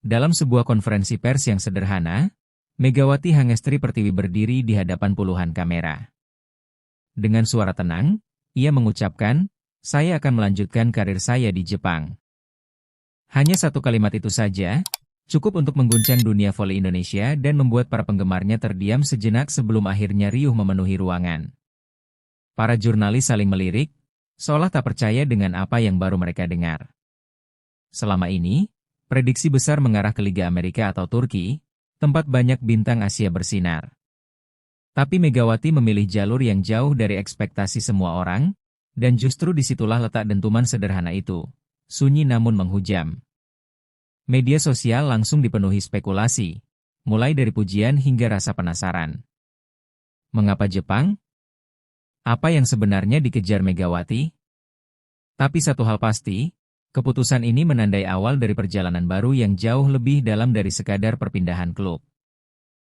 Dalam sebuah konferensi pers yang sederhana, Megawati Hangestri Pertiwi berdiri di hadapan puluhan kamera. Dengan suara tenang, ia mengucapkan, "Saya akan melanjutkan karir saya di Jepang." Hanya satu kalimat itu saja, cukup untuk mengguncang dunia voli Indonesia dan membuat para penggemarnya terdiam sejenak sebelum akhirnya riuh memenuhi ruangan. Para jurnalis saling melirik, seolah tak percaya dengan apa yang baru mereka dengar. Selama ini, prediksi besar mengarah ke Liga Amerika atau Turki, tempat banyak bintang Asia bersinar. Tapi Megawati memilih jalur yang jauh dari ekspektasi semua orang, dan justru disitulah letak dentuman sederhana itu, sunyi namun menghujam. Media sosial langsung dipenuhi spekulasi, mulai dari pujian hingga rasa penasaran. Mengapa Jepang? Apa yang sebenarnya dikejar Megawati? Tapi satu hal pasti, keputusan ini menandai awal dari perjalanan baru yang jauh lebih dalam dari sekadar perpindahan klub.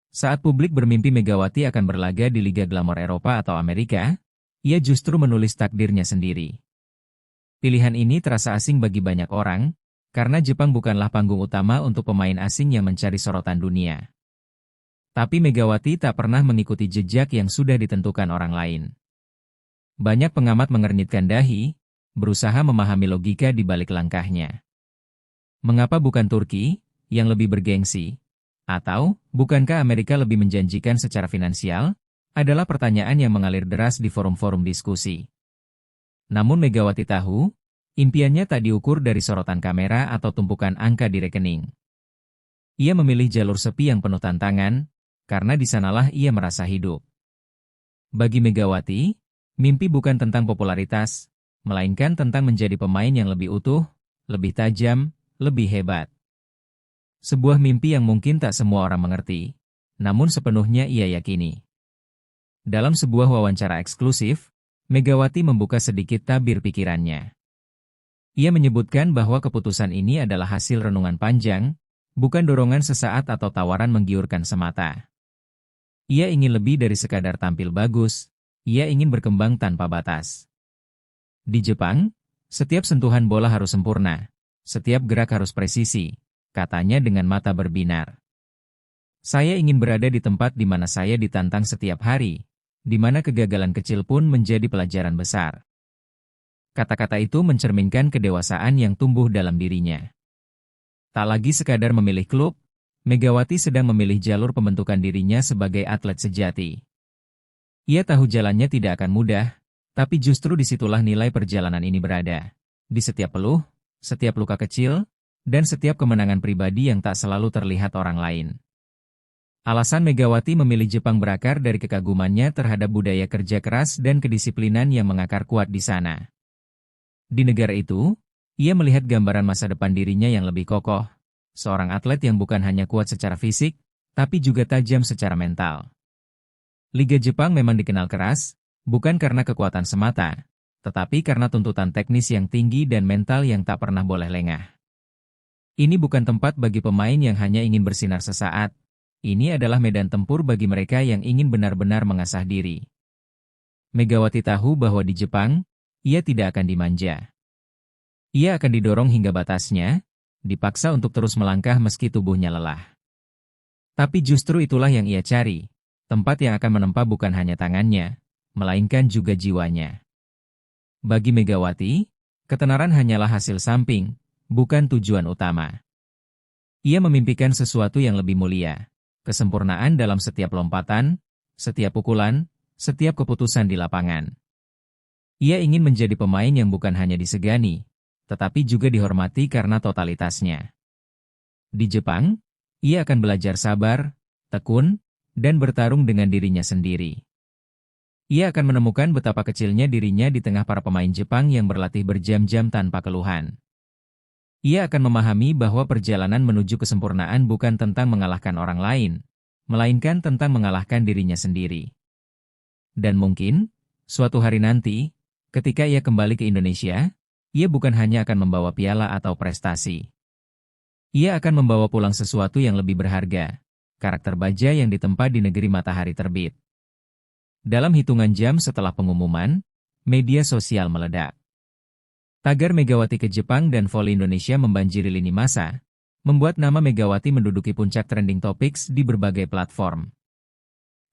Saat publik bermimpi Megawati akan berlaga di Liga Glamor Eropa atau Amerika, ia justru menulis takdirnya sendiri. Pilihan ini terasa asing bagi banyak orang, karena Jepang bukanlah panggung utama untuk pemain asing yang mencari sorotan dunia. Tapi Megawati tak pernah mengikuti jejak yang sudah ditentukan orang lain. Banyak pengamat mengernyitkan dahi, berusaha memahami logika di balik langkahnya. Mengapa bukan Turki, yang lebih bergengsi? Atau, bukankah Amerika lebih menjanjikan secara finansial? Adalah pertanyaan yang mengalir deras di forum-forum diskusi. Namun Megawati tahu, impiannya tak diukur dari sorotan kamera atau tumpukan angka di rekening. Ia memilih jalur sepi yang penuh tantangan, karena di sanalah ia merasa hidup. Bagi Megawati, mimpi bukan tentang popularitas, melainkan tentang menjadi pemain yang lebih utuh, lebih tajam, lebih hebat. Sebuah mimpi yang mungkin tak semua orang mengerti, namun sepenuhnya ia yakini. Dalam sebuah wawancara eksklusif, Megawati membuka sedikit tabir pikirannya. Ia menyebutkan bahwa keputusan ini adalah hasil renungan panjang, bukan dorongan sesaat atau tawaran menggiurkan semata. Ia ingin lebih dari sekadar tampil bagus, ia ingin berkembang tanpa batas. Di Jepang, setiap sentuhan bola harus sempurna, setiap gerak harus presisi, katanya dengan mata berbinar. Saya ingin berada di tempat di mana saya ditantang setiap hari, di mana kegagalan kecil pun menjadi pelajaran besar. Kata-kata itu mencerminkan kedewasaan yang tumbuh dalam dirinya. Tak lagi sekadar memilih klub, Megawati sedang memilih jalur pembentukan dirinya sebagai atlet sejati. Ia tahu jalannya tidak akan mudah, tapi justru disitulah nilai perjalanan ini berada. Di setiap peluh, setiap luka kecil, dan setiap kemenangan pribadi yang tak selalu terlihat orang lain. Alasan Megawati memilih Jepang berakar dari kekagumannya terhadap budaya kerja keras dan kedisiplinan yang mengakar kuat di sana. Di negara itu, ia melihat gambaran masa depan dirinya yang lebih kokoh, seorang atlet yang bukan hanya kuat secara fisik, tapi juga tajam secara mental. Liga Jepang memang dikenal keras, bukan karena kekuatan semata, tetapi karena tuntutan teknis yang tinggi dan mental yang tak pernah boleh lengah. Ini bukan tempat bagi pemain yang hanya ingin bersinar sesaat, ini adalah medan tempur bagi mereka yang ingin benar-benar mengasah diri. Megawati tahu bahwa di Jepang, ia tidak akan dimanja. Ia akan didorong hingga batasnya, dipaksa untuk terus melangkah meski tubuhnya lelah. Tapi justru itulah yang ia cari, tempat yang akan menempa bukan hanya tangannya, melainkan juga jiwanya. Bagi Megawati, ketenaran hanyalah hasil samping, bukan tujuan utama. Ia memimpikan sesuatu yang lebih mulia, kesempurnaan dalam setiap lompatan, setiap pukulan, setiap keputusan di lapangan. Ia ingin menjadi pemain yang bukan hanya disegani, tetapi juga dihormati karena totalitasnya. Di Jepang, ia akan belajar sabar, tekun, dan bertarung dengan dirinya sendiri. Ia akan menemukan betapa kecilnya dirinya di tengah para pemain Jepang yang berlatih berjam-jam tanpa keluhan. Ia akan memahami bahwa perjalanan menuju kesempurnaan bukan tentang mengalahkan orang lain, melainkan tentang mengalahkan dirinya sendiri. Dan mungkin, suatu hari nanti, ketika ia kembali ke Indonesia, ia bukan hanya akan membawa piala atau prestasi. Ia akan membawa pulang sesuatu yang lebih berharga, karakter baja yang ditempa di negeri matahari terbit. Dalam hitungan jam setelah pengumuman, media sosial meledak. Tagar Megawati ke Jepang dan voli Indonesia membanjiri lini masa, membuat nama Megawati menduduki puncak trending topics di berbagai platform.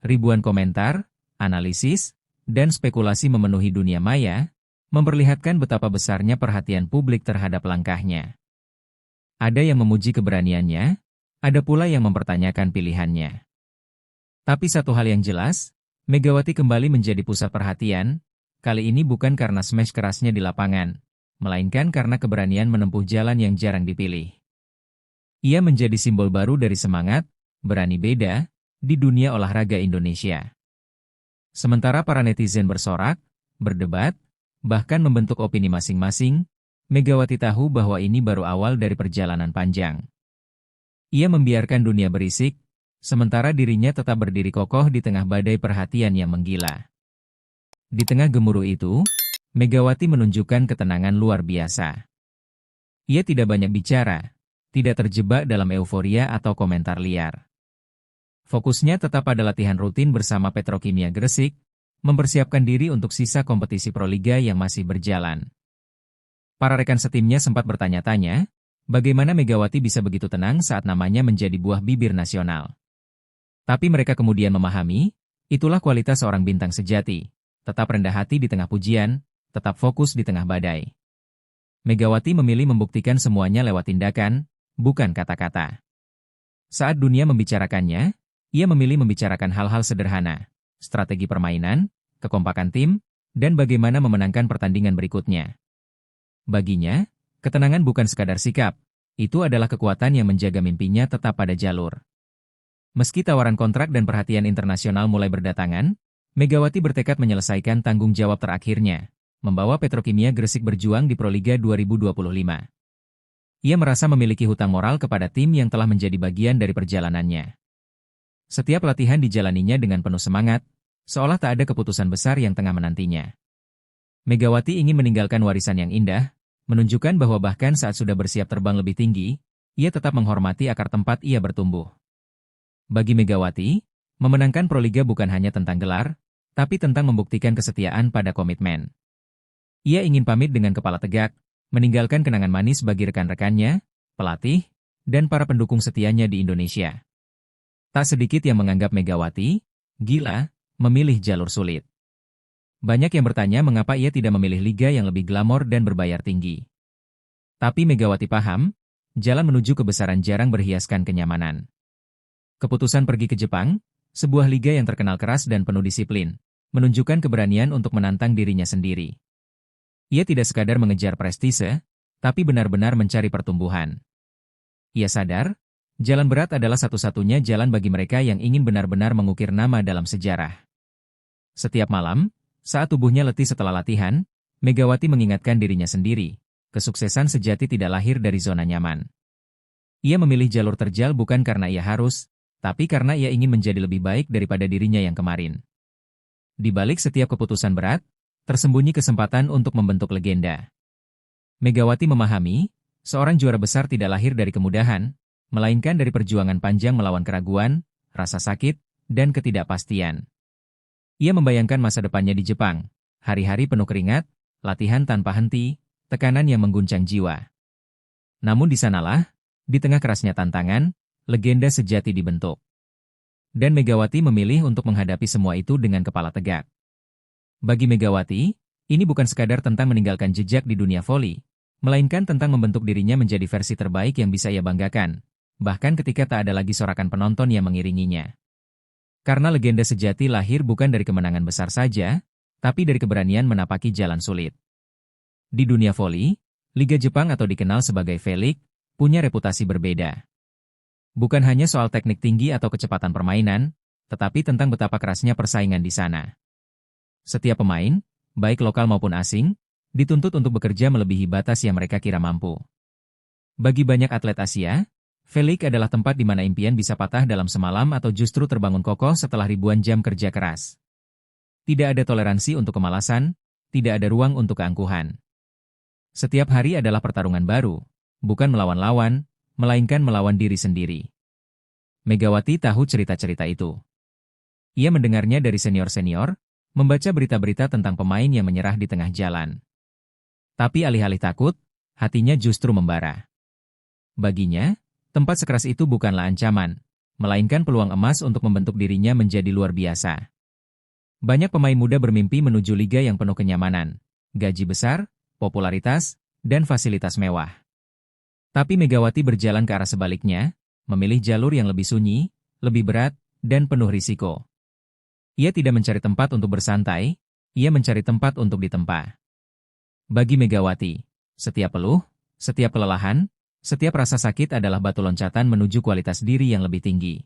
Ribuan komentar, analisis, dan spekulasi memenuhi dunia maya, memperlihatkan betapa besarnya perhatian publik terhadap langkahnya. Ada yang memuji keberaniannya, ada pula yang mempertanyakan pilihannya. Tapi satu hal yang jelas, Megawati kembali menjadi pusat perhatian, kali ini bukan karena smash kerasnya di lapangan, melainkan karena keberanian menempuh jalan yang jarang dipilih. Ia menjadi simbol baru dari semangat, berani beda, di dunia olahraga Indonesia. Sementara para netizen bersorak, berdebat, bahkan membentuk opini masing-masing, Megawati tahu bahwa ini baru awal dari perjalanan panjang. Ia membiarkan dunia berisik, sementara dirinya tetap berdiri kokoh di tengah badai perhatian yang menggila. Di tengah gemuruh itu, Megawati menunjukkan ketenangan luar biasa. Ia tidak banyak bicara, tidak terjebak dalam euforia atau komentar liar. Fokusnya tetap pada latihan rutin bersama Petrokimia Gresik, mempersiapkan diri untuk sisa kompetisi Proliga yang masih berjalan. Para rekan setimnya sempat bertanya-tanya, bagaimana Megawati bisa begitu tenang saat namanya menjadi buah bibir nasional. Tapi mereka kemudian memahami, itulah kualitas seorang bintang sejati, tetap rendah hati di tengah pujian, tetap fokus di tengah badai. Megawati memilih membuktikan semuanya lewat tindakan, bukan kata-kata. Saat dunia membicarakannya, ia memilih membicarakan hal-hal sederhana, strategi permainan, kekompakan tim, dan bagaimana memenangkan pertandingan berikutnya. Baginya, ketenangan bukan sekadar sikap, itu adalah kekuatan yang menjaga mimpinya tetap pada jalur. Meski tawaran kontrak dan perhatian internasional mulai berdatangan, Megawati bertekad menyelesaikan tanggung jawab terakhirnya, membawa Petrokimia Gresik berjuang di Proliga 2025. Ia merasa memiliki hutang moral kepada tim yang telah menjadi bagian dari perjalanannya. Setiap latihan dijalaninya dengan penuh semangat, seolah tak ada keputusan besar yang tengah menantinya. Megawati ingin meninggalkan warisan yang indah, menunjukkan bahwa bahkan saat sudah bersiap terbang lebih tinggi, ia tetap menghormati akar tempat ia bertumbuh. Bagi Megawati, memenangkan Proliga bukan hanya tentang gelar, tapi tentang membuktikan kesetiaan pada komitmen. Ia ingin pamit dengan kepala tegak, meninggalkan kenangan manis bagi rekan-rekannya, pelatih, dan para pendukung setianya di Indonesia. Tak sedikit yang menganggap Megawati, gila, memilih jalur sulit. Banyak yang bertanya mengapa ia tidak memilih liga yang lebih glamor dan berbayar tinggi. Tapi Megawati paham, jalan menuju kebesaran jarang berhiaskan kenyamanan. Keputusan pergi ke Jepang, sebuah liga yang terkenal keras dan penuh disiplin, menunjukkan keberanian untuk menantang dirinya sendiri. Ia tidak sekadar mengejar prestise, tapi benar-benar mencari pertumbuhan. Ia sadar, jalan berat adalah satu-satunya jalan bagi mereka yang ingin benar-benar mengukir nama dalam sejarah. Setiap malam, saat tubuhnya letih setelah latihan, Megawati mengingatkan dirinya sendiri, kesuksesan sejati tidak lahir dari zona nyaman. Ia memilih jalur terjal bukan karena ia harus, tapi karena ia ingin menjadi lebih baik daripada dirinya yang kemarin. Di balik setiap keputusan berat, tersembunyi kesempatan untuk membentuk legenda. Megawati memahami, seorang juara besar tidak lahir dari kemudahan, melainkan dari perjuangan panjang melawan keraguan, rasa sakit, dan ketidakpastian. Ia membayangkan masa depannya di Jepang, hari-hari penuh keringat, latihan tanpa henti, tekanan yang mengguncang jiwa. Namun di sanalah, di tengah kerasnya tantangan, legenda sejati dibentuk. Dan Megawati memilih untuk menghadapi semua itu dengan kepala tegak. Bagi Megawati, ini bukan sekadar tentang meninggalkan jejak di dunia voli, melainkan tentang membentuk dirinya menjadi versi terbaik yang bisa ia banggakan, bahkan ketika tak ada lagi sorakan penonton yang mengiringinya. Karena legenda sejati lahir bukan dari kemenangan besar saja, tapi dari keberanian menapaki jalan sulit. Di dunia voli, Liga Jepang atau dikenal sebagai V-League, punya reputasi berbeda. Bukan hanya soal teknik tinggi atau kecepatan permainan, tetapi tentang betapa kerasnya persaingan di sana. Setiap pemain, baik lokal maupun asing, dituntut untuk bekerja melebihi batas yang mereka kira mampu. Bagi banyak atlet Asia, V-League adalah tempat di mana impian bisa patah dalam semalam atau justru terbangun kokoh setelah ribuan jam kerja keras. Tidak ada toleransi untuk kemalasan, tidak ada ruang untuk keangkuhan. Setiap hari adalah pertarungan baru, bukan melawan lawan, melainkan melawan diri sendiri. Megawati tahu cerita-cerita itu. Ia mendengarnya dari senior-senior, membaca berita-berita tentang pemain yang menyerah di tengah jalan. Tapi alih-alih takut, hatinya justru membara. Baginya, Tempat sekeras itu bukanlah ancaman, melainkan peluang emas untuk membentuk dirinya menjadi luar biasa. Banyak pemain muda bermimpi menuju liga yang penuh kenyamanan, gaji besar, popularitas, dan fasilitas mewah. Tapi Megawati berjalan ke arah sebaliknya, memilih jalur yang lebih sunyi, lebih berat, dan penuh risiko. Ia tidak mencari tempat untuk bersantai, ia mencari tempat untuk ditempa. Bagi Megawati, setiap peluh, setiap kelelahan, setiap rasa sakit adalah batu loncatan menuju kualitas diri yang lebih tinggi.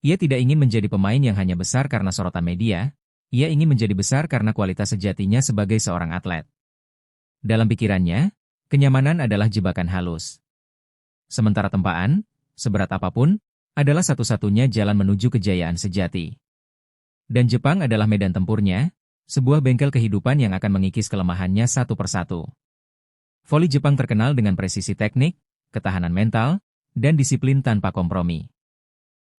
Ia tidak ingin menjadi pemain yang hanya besar karena sorotan media, ia ingin menjadi besar karena kualitas sejatinya sebagai seorang atlet. Dalam pikirannya, kenyamanan adalah jebakan halus. Sementara tempaan, seberat apapun, adalah satu-satunya jalan menuju kejayaan sejati. Dan Jepang adalah medan tempurnya, sebuah bengkel kehidupan yang akan mengikis kelemahannya satu persatu. Voli Jepang terkenal dengan presisi teknik, ketahanan mental, dan disiplin tanpa kompromi.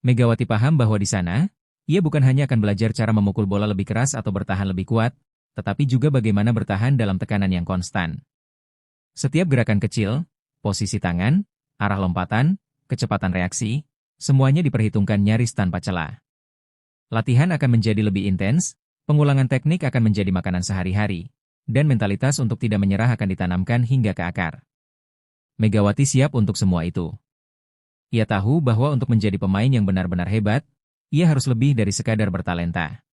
Megawati paham bahwa di sana, ia bukan hanya akan belajar cara memukul bola lebih keras atau bertahan lebih kuat, tetapi juga bagaimana bertahan dalam tekanan yang konstan. Setiap gerakan kecil, posisi tangan, arah lompatan, kecepatan reaksi, semuanya diperhitungkan nyaris tanpa celah. Latihan akan menjadi lebih intens, pengulangan teknik akan menjadi makanan sehari-hari, dan mentalitas untuk tidak menyerah akan ditanamkan hingga ke akar. Megawati siap untuk semua itu. Ia tahu bahwa untuk menjadi pemain yang benar-benar hebat, ia harus lebih dari sekadar bertalenta.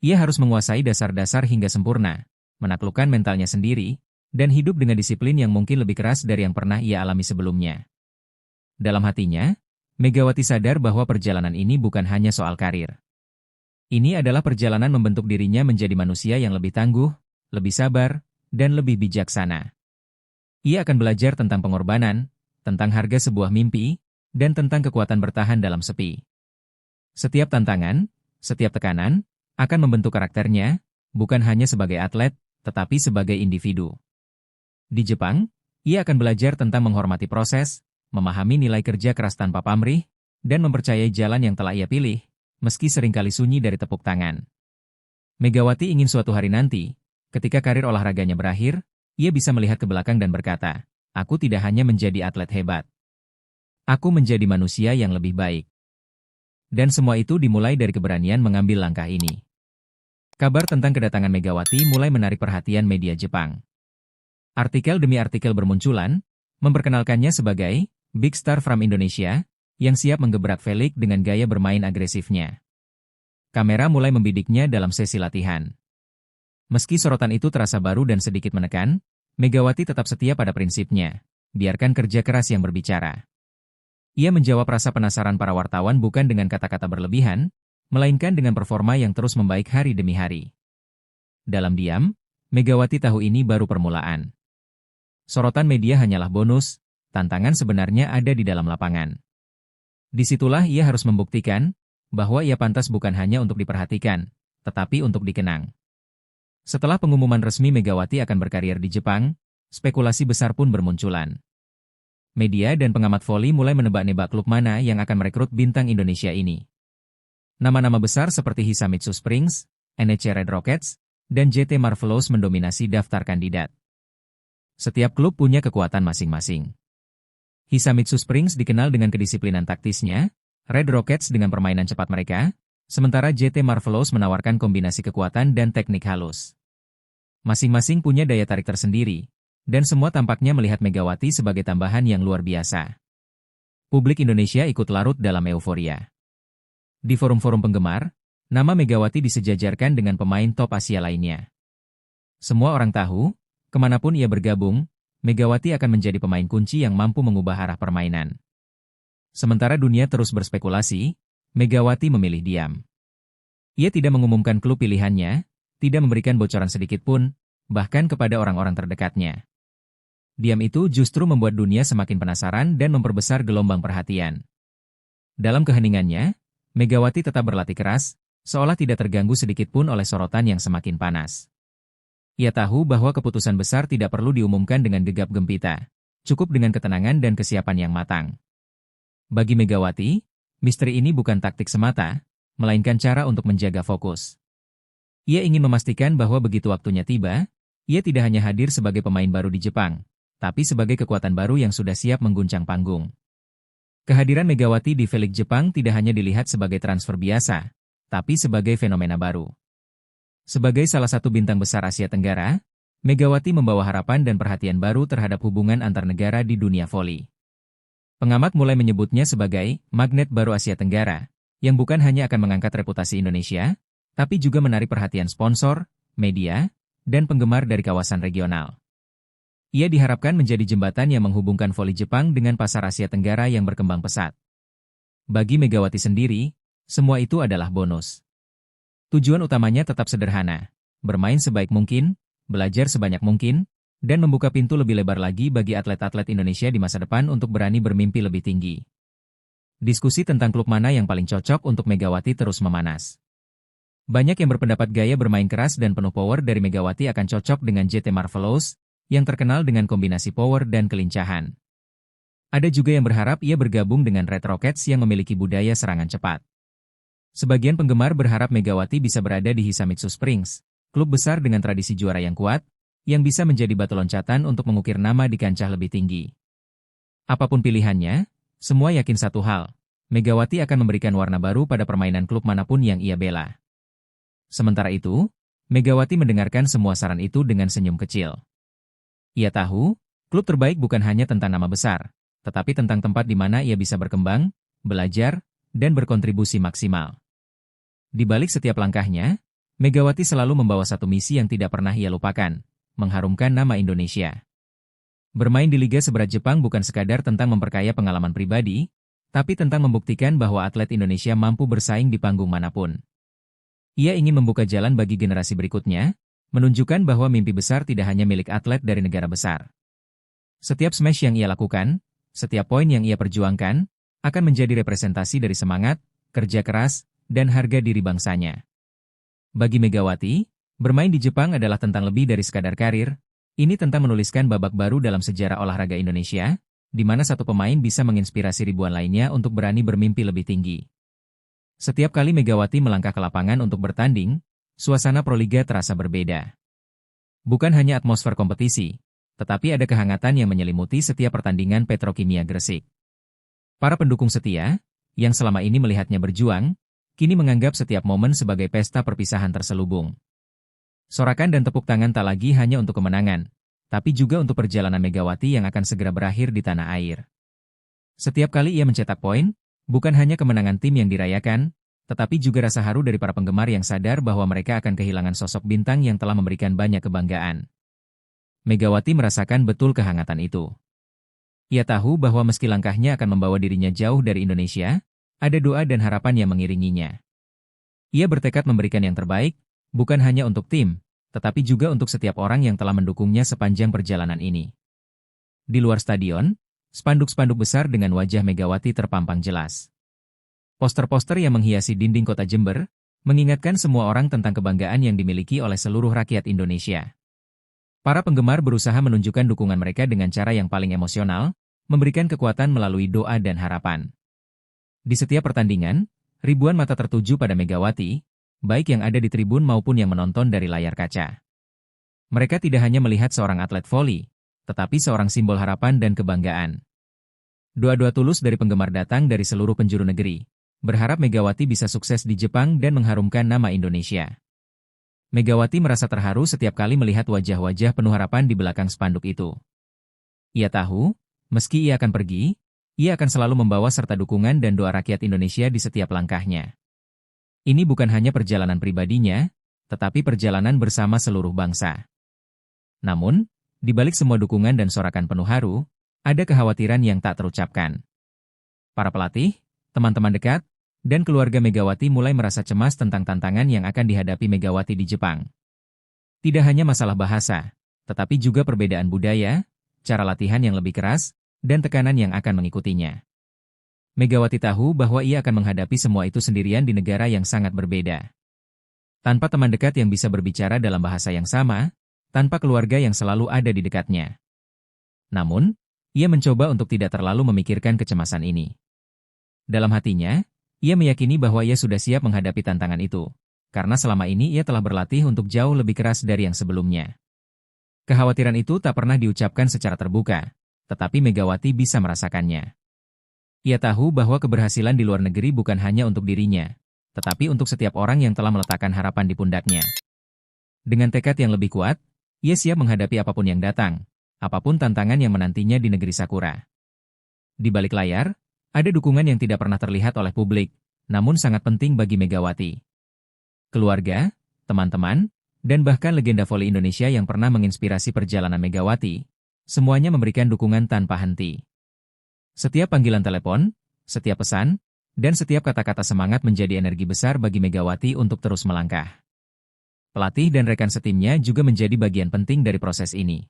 Ia harus menguasai dasar-dasar hingga sempurna, menaklukkan mentalnya sendiri, dan hidup dengan disiplin yang mungkin lebih keras dari yang pernah ia alami sebelumnya. Dalam hatinya, Megawati sadar bahwa perjalanan ini bukan hanya soal karir. Ini adalah perjalanan membentuk dirinya menjadi manusia yang lebih tangguh, lebih sabar, dan lebih bijaksana. Ia akan belajar tentang pengorbanan, tentang harga sebuah mimpi, dan tentang kekuatan bertahan dalam sepi. Setiap tantangan, setiap tekanan, akan membentuk karakternya, bukan hanya sebagai atlet, tetapi sebagai individu. Di Jepang, ia akan belajar tentang menghormati proses, memahami nilai kerja keras tanpa pamrih, dan mempercayai jalan yang telah ia pilih, meski seringkali sunyi dari tepuk tangan. Megawati ingin suatu hari nanti, ketika karir olahraganya berakhir, ia bisa melihat ke belakang dan berkata, "Aku tidak hanya menjadi atlet hebat. Aku menjadi manusia yang lebih baik." Dan semua itu dimulai dari keberanian mengambil langkah ini. Kabar tentang kedatangan Megawati mulai menarik perhatian media Jepang. Artikel demi artikel bermunculan, memperkenalkannya sebagai Big Star from Indonesia, yang siap menggebrak Felix dengan gaya bermain agresifnya. Kamera mulai membidiknya dalam sesi latihan. Meski sorotan itu terasa baru dan sedikit menekan, Megawati tetap setia pada prinsipnya, biarkan kerja keras yang berbicara. Ia menjawab rasa penasaran para wartawan bukan dengan kata-kata berlebihan, melainkan dengan performa yang terus membaik hari demi hari. Dalam diam, Megawati tahu ini baru permulaan. Sorotan media hanyalah bonus, tantangan sebenarnya ada di dalam lapangan. Disitulah ia harus membuktikan bahwa ia pantas bukan hanya untuk diperhatikan, tetapi untuk dikenang. Setelah pengumuman resmi Megawati akan berkarir di Jepang, spekulasi besar pun bermunculan. Media dan pengamat voli mulai menebak-nebak klub mana yang akan merekrut bintang Indonesia ini. Nama-nama besar seperti Hisamitsu Springs, NEC Red Rockets, dan JT Marvelous mendominasi daftar kandidat. Setiap klub punya kekuatan masing-masing. Hisamitsu Springs dikenal dengan kedisiplinan taktisnya, Red Rockets dengan permainan cepat mereka, sementara JT Marvelous menawarkan kombinasi kekuatan dan teknik halus. Masing-masing punya daya tarik tersendiri, dan semua tampaknya melihat Megawati sebagai tambahan yang luar biasa. Publik Indonesia ikut larut dalam euforia. Di forum-forum penggemar, nama Megawati disejajarkan dengan pemain top Asia lainnya. Semua orang tahu, kemanapun ia bergabung, Megawati akan menjadi pemain kunci yang mampu mengubah arah permainan. Sementara dunia terus berspekulasi, Megawati memilih diam. Ia tidak mengumumkan klub pilihannya, tidak memberikan bocoran sedikit pun, bahkan kepada orang-orang terdekatnya. Diam itu justru membuat dunia semakin penasaran dan memperbesar gelombang perhatian. Dalam keheningannya, Megawati tetap berlatih keras, seolah tidak terganggu sedikit pun oleh sorotan yang semakin panas. Ia tahu bahwa keputusan besar tidak perlu diumumkan dengan gegap gempita, cukup dengan ketenangan dan kesiapan yang matang. Bagi Megawati, misteri ini bukan taktik semata, melainkan cara untuk menjaga fokus. Ia ingin memastikan bahwa begitu waktunya tiba, ia tidak hanya hadir sebagai pemain baru di Jepang, tapi sebagai kekuatan baru yang sudah siap mengguncang panggung. Kehadiran Megawati di V-League Jepang tidak hanya dilihat sebagai transfer biasa, tapi sebagai fenomena baru. Sebagai salah satu bintang besar Asia Tenggara, Megawati membawa harapan dan perhatian baru terhadap hubungan antar negara di dunia voli. Pengamat mulai menyebutnya sebagai magnet baru Asia Tenggara, yang bukan hanya akan mengangkat reputasi Indonesia, tapi juga menarik perhatian sponsor, media, dan penggemar dari kawasan regional. Ia diharapkan menjadi jembatan yang menghubungkan voli Jepang dengan pasar Asia Tenggara yang berkembang pesat. Bagi Megawati sendiri, semua itu adalah bonus. Tujuan utamanya tetap sederhana, bermain sebaik mungkin, belajar sebanyak mungkin, dan membuka pintu lebih lebar lagi bagi atlet-atlet Indonesia di masa depan untuk berani bermimpi lebih tinggi. Diskusi tentang klub mana yang paling cocok untuk Megawati terus memanas. Banyak yang berpendapat gaya bermain keras dan penuh power dari Megawati akan cocok dengan JT Marvelous, yang terkenal dengan kombinasi power dan kelincahan. Ada juga yang berharap ia bergabung dengan Red Rockets yang memiliki budaya serangan cepat. Sebagian penggemar berharap Megawati bisa berada di Hisamitsu Springs, klub besar dengan tradisi juara yang kuat, yang bisa menjadi batu loncatan untuk mengukir nama di kancah lebih tinggi. Apapun pilihannya, semua yakin satu hal, Megawati akan memberikan warna baru pada permainan klub manapun yang ia bela. Sementara itu, Megawati mendengarkan semua saran itu dengan senyum kecil. Ia tahu, klub terbaik bukan hanya tentang nama besar, tetapi tentang tempat di mana ia bisa berkembang, belajar, dan berkontribusi maksimal. Di balik setiap langkahnya, Megawati selalu membawa satu misi yang tidak pernah ia lupakan, mengharumkan nama Indonesia. Bermain di Liga Seberat Jepang bukan sekadar tentang memperkaya pengalaman pribadi, tapi tentang membuktikan bahwa atlet Indonesia mampu bersaing di panggung manapun. Ia ingin membuka jalan bagi generasi berikutnya, menunjukkan bahwa mimpi besar tidak hanya milik atlet dari negara besar. Setiap smash yang ia lakukan, setiap poin yang ia perjuangkan, akan menjadi representasi dari semangat, kerja keras, dan harga diri bangsanya. Bagi Megawati, bermain di Jepang adalah tentang lebih dari sekadar karir, ini tentang menuliskan babak baru dalam sejarah olahraga Indonesia, di mana satu pemain bisa menginspirasi ribuan lainnya untuk berani bermimpi lebih tinggi. Setiap kali Megawati melangkah ke lapangan untuk bertanding, suasana Proliga terasa berbeda. Bukan hanya atmosfer kompetisi, tetapi ada kehangatan yang menyelimuti setiap pertandingan Petrokimia Gresik. Para pendukung setia, yang selama ini melihatnya berjuang, kini menganggap setiap momen sebagai pesta perpisahan terselubung. Sorakan dan tepuk tangan tak lagi hanya untuk kemenangan, tapi juga untuk perjalanan Megawati yang akan segera berakhir di tanah air. Setiap kali ia mencetak poin, bukan hanya kemenangan tim yang dirayakan, tetapi juga rasa haru dari para penggemar yang sadar bahwa mereka akan kehilangan sosok bintang yang telah memberikan banyak kebanggaan. Megawati merasakan betul kehangatan itu. Ia tahu bahwa meski langkahnya akan membawa dirinya jauh dari Indonesia, ada doa dan harapan yang mengiringinya. Ia bertekad memberikan yang terbaik, bukan hanya untuk tim, tetapi juga untuk setiap orang yang telah mendukungnya sepanjang perjalanan ini. Di luar stadion, spanduk-spanduk besar dengan wajah Megawati terpampang jelas. Poster-poster yang menghiasi dinding kota Jember, mengingatkan semua orang tentang kebanggaan yang dimiliki oleh seluruh rakyat Indonesia. Para penggemar berusaha menunjukkan dukungan mereka dengan cara yang paling emosional, memberikan kekuatan melalui doa dan harapan. Di setiap pertandingan, ribuan mata tertuju pada Megawati, baik yang ada di tribun maupun yang menonton dari layar kaca. Mereka tidak hanya melihat seorang atlet voli, tetapi seorang simbol harapan dan kebanggaan. Doa-doa tulus dari penggemar datang dari seluruh penjuru negeri, berharap Megawati bisa sukses di Jepang dan mengharumkan nama Indonesia. Megawati merasa terharu setiap kali melihat wajah-wajah penuh harapan di belakang spanduk itu. Ia tahu, meski ia akan pergi, ia akan selalu membawa serta dukungan dan doa rakyat Indonesia di setiap langkahnya. Ini bukan hanya perjalanan pribadinya, tetapi perjalanan bersama seluruh bangsa. Namun, di balik semua dukungan dan sorakan penuh haru, ada kekhawatiran yang tak terucapkan. Para pelatih, teman-teman dekat, dan keluarga Megawati mulai merasa cemas tentang tantangan yang akan dihadapi Megawati di Jepang. Tidak hanya masalah bahasa, tetapi juga perbedaan budaya, cara latihan yang lebih keras, dan tekanan yang akan mengikutinya. Megawati tahu bahwa ia akan menghadapi semua itu sendirian di negara yang sangat berbeda. Tanpa teman dekat yang bisa berbicara dalam bahasa yang sama, tanpa keluarga yang selalu ada di dekatnya. Namun, ia mencoba untuk tidak terlalu memikirkan kecemasan ini. Dalam hatinya, ia meyakini bahwa ia sudah siap menghadapi tantangan itu, karena selama ini ia telah berlatih untuk jauh lebih keras dari yang sebelumnya. Kekhawatiran itu tak pernah diucapkan secara terbuka, tetapi Megawati bisa merasakannya. Ia tahu bahwa keberhasilan di luar negeri bukan hanya untuk dirinya, tetapi untuk setiap orang yang telah meletakkan harapan di pundaknya. Dengan tekad yang lebih kuat, ia siap menghadapi apapun yang datang, apapun tantangan yang menantinya di negeri Sakura. Di balik layar, ada dukungan yang tidak pernah terlihat oleh publik, namun sangat penting bagi Megawati. Keluarga, teman-teman, dan bahkan legenda voli Indonesia yang pernah menginspirasi perjalanan Megawati, semuanya memberikan dukungan tanpa henti. Setiap panggilan telepon, setiap pesan, dan setiap kata-kata semangat menjadi energi besar bagi Megawati untuk terus melangkah. Pelatih dan rekan setimnya juga menjadi bagian penting dari proses ini.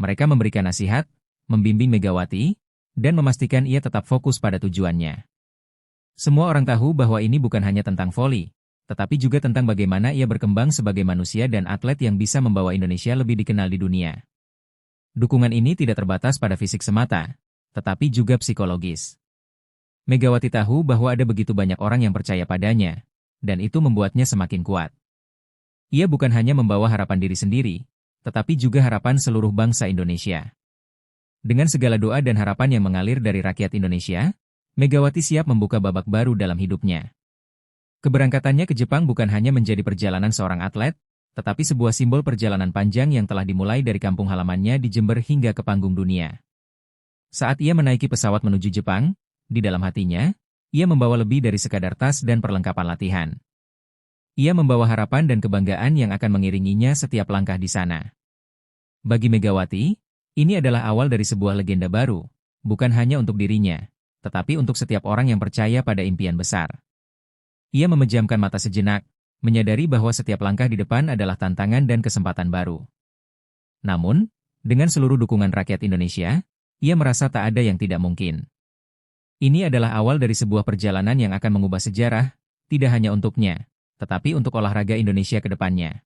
Mereka memberikan nasihat, membimbing Megawati, dan memastikan ia tetap fokus pada tujuannya. Semua orang tahu bahwa ini bukan hanya tentang voli, tetapi juga tentang bagaimana ia berkembang sebagai manusia dan atlet yang bisa membawa Indonesia lebih dikenal di dunia. Dukungan ini tidak terbatas pada fisik semata, tetapi juga psikologis. Megawati tahu bahwa ada begitu banyak orang yang percaya padanya, dan itu membuatnya semakin kuat. Ia bukan hanya membawa harapan diri sendiri, tetapi juga harapan seluruh bangsa Indonesia. Dengan segala doa dan harapan yang mengalir dari rakyat Indonesia, Megawati siap membuka babak baru dalam hidupnya. Keberangkatannya ke Jepang bukan hanya menjadi perjalanan seorang atlet, tetapi sebuah simbol perjalanan panjang yang telah dimulai dari kampung halamannya di Jember hingga ke panggung dunia. Saat ia menaiki pesawat menuju Jepang, di dalam hatinya, ia membawa lebih dari sekadar tas dan perlengkapan latihan. Ia membawa harapan dan kebanggaan yang akan mengiringinya setiap langkah di sana. Bagi Megawati, ini adalah awal dari sebuah legenda baru, bukan hanya untuk dirinya, tetapi untuk setiap orang yang percaya pada impian besar. Ia memejamkan mata sejenak, menyadari bahwa setiap langkah di depan adalah tantangan dan kesempatan baru. Namun, dengan seluruh dukungan rakyat Indonesia, ia merasa tak ada yang tidak mungkin. Ini adalah awal dari sebuah perjalanan yang akan mengubah sejarah, tidak hanya untuknya, tetapi untuk olahraga Indonesia ke depannya.